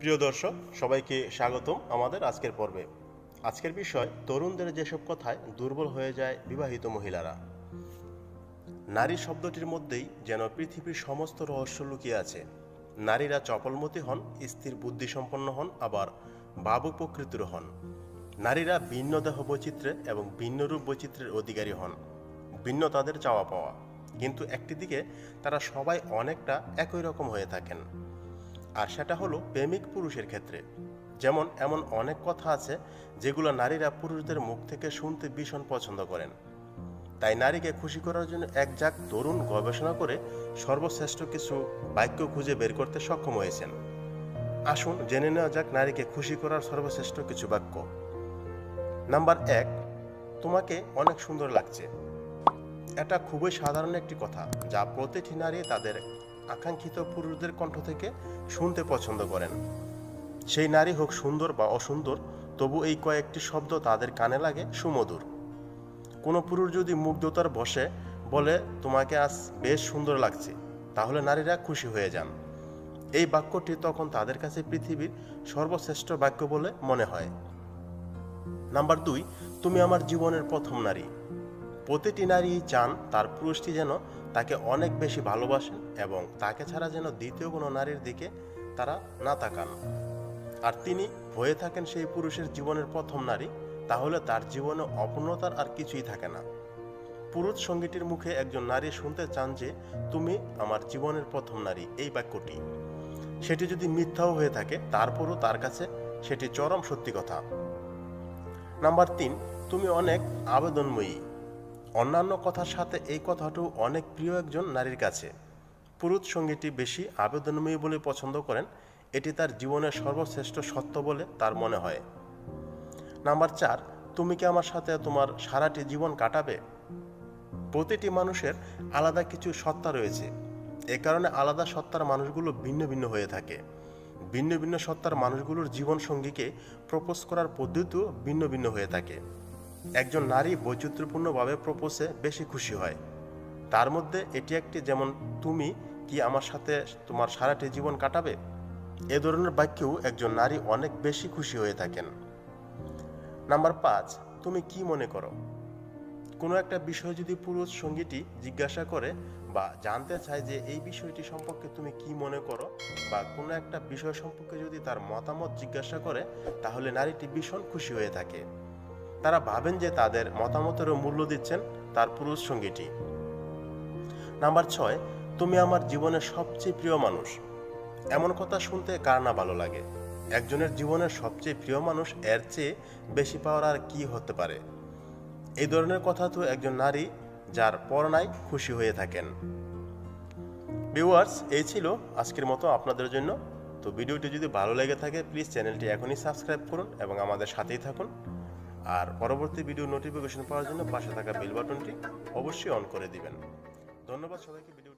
প্রিয় দর্শক, সবাইকে স্বাগতম আমাদের আজকের পর্বে। আজকের বিষয় তরুণদের যেসব কথায় দুর্বল হয়ে যায় বিবাহিত মহিলারা। নারী শব্দটির মধ্যেই যেন পৃথিবীর সমস্ত রহস্য লুকিয়ে আছে। নারীরা চপলমতি হন, স্থির বুদ্ধিসম্পন্ন হন, আবার ভাবুক প্রকৃতির হন। নারীরা ভিন্ন দেহ বৈচিত্র্যের এবং ভিন্ন রূপ বৈচিত্র্যের অধিকারী হন। ভিন্ন তাদের চাওয়া পাওয়া, কিন্তু একটি দিকে তারা সবাই অনেকটা একই রকম হয়ে থাকেন। আর সেটা হলো প্রেমিক পুরুষের ক্ষেত্রে। যেমন এমন অনেক কথা আছে যেগুলো নারীরা পুরুষদের মুখ থেকে শুনতে ভীষণ পছন্দ করেন। তাই নারীকে খুশি করার জন্য এক ঝাঁক তরুণ গবেষণা করে সর্বশ্রেষ্ঠ কিছু বাক্য খুঁজে বের করতে সক্ষম হয়েছেন। আসুন জেনে নেওয়া যাক নারীকে খুশি করার সর্বশ্রেষ্ঠ কিছু বাক্য। নাম্বার 1, তোমাকে অনেক সুন্দর লাগছে। এটা খুবই সাধারণ একটি কথা যা প্রতিটি নারী তাদের আকাঙ্ক্ষিত পুরুষদের কণ্ঠ থেকে শুনতে পছন্দ করেন। সেই নারী হোক সুন্দর বা অসুন্দর, তবু এই কয়েকটি শব্দ তাদের কানে লাগে সুমধুর। কোনো পুরুষ যদি মুগ্ধতার বশে বলে তোমাকে আজ বেশ সুন্দর লাগছে, তাহলে নারীরা খুশি হয়ে যান। এই বাক্যটি তখন তাদের কাছে পৃথিবীর সর্বশ্রেষ্ঠ বাক্য বলে মনে হয়। নাম্বার 2, তুমি আমার জীবনের প্রথম নারী। প্রতিটি নারী চান তার পুরুষটি যেন তাকে অনেক বেশি ভালোবাসেন এবং তাকে ছাড়া যেন দ্বিতীয় কোনো নারীর দিকে তারা না তাকান। আর তিনি হয়ে থাকেন সেই পুরুষের জীবনের প্রথম নারী, তাহলে তার জীবনে অপূর্ণতার আর কিছুই থাকে না। পুরুষ সঙ্গীটির মুখে একজন নারী শুনতে চান যে তুমি আমার জীবনের প্রথম নারী, এই বাক্যটি সেটি যদি মিথ্যাও হয়ে থাকে, তারপরও তার কাছে সেটি চরম সত্যি কথা। নাম্বার 3, তুমি অনেক আবেদনময়ী। অন্যান্য কথার সাথে এই কথাটিও অনেক প্রিয় একজন নারীর কাছে। পুরুষ সঙ্গীটি বেশি আবেদনময়ী বলে পছন্দ করেন, এটি তার জীবনের সর্বশ্রেষ্ঠ সত্য বলে তার মনে হয়। নাম্বার 4, তুমি কি আমার সাথে তোমার সারাটি জীবন কাটাবে? প্রতিটি মানুষের আলাদা কিছু সত্তা রয়েছে, এ কারণে আলাদা সত্তার মানুষগুলো ভিন্ন ভিন্ন হয়ে থাকে। ভিন্ন ভিন্ন সত্তার মানুষগুলোর জীবন সঙ্গীকে প্রপোজ করার পদ্ধতিও ভিন্ন ভিন্ন হয়ে থাকে। একজন নারী বৈচিত্র্যপূর্ণভাবে প্রপোজে বেশি খুশি হয়। তার মধ্যে এটি একটি, যেমন তুমি কি আমার সাথে তোমার সারাটি জীবন কাটাবে, এ ধরনের বাক্যেও একজন নারী অনেক বেশি খুশি হয়ে থাকেন। নাম্বার 5, তুমি কি মনে করো? কোনো একটা বিষয় যদি পুরুষ সঙ্গীটি জিজ্ঞাসা করে বা জানতে চায় যে এই বিষয়টি সম্পর্কে তুমি কি মনে করো, বা কোনো একটা বিষয় সম্পর্কে যদি তার মতামত জিজ্ঞাসা করে, তাহলে নারীটি ভীষণ খুশি হয়ে থাকে। তারা ভাবেন যে তাদের মতামতেরও মূল্য দিচ্ছেন তার পুরুষ সঙ্গীটি। নাম্বার 6, তুমি আমার জীবনের সবচেয়ে প্রিয় মানুষ। এমন কথা শুনতে কার না ভালো লাগে? একজনের জীবনের সবচেয়ে প্রিয় মানুষ, এর চেয়ে বেশি পাওয়ার আর কি হতে পারে? এই ধরনের কথা তো একজন নারী যার পর নাই খুশি হয়ে থাকেন। ভিউয়ার্স, এই ছিল আজকের মতো আপনাদের জন্য। তো ভিডিওটি যদি ভালো লেগে থাকে, প্লিজ চ্যানেলটি এখনই সাবস্ক্রাইব করুন এবং আমাদের সাথেই থাকুন। আর পরবর্তী ভিডিও নোটিফিকেশন পাওয়ার জন্য পাশে থাকা বেল বাটনটি অবশ্যই অন করে দিবেন। ধন্যবাদ সবাইকে। ভিডিও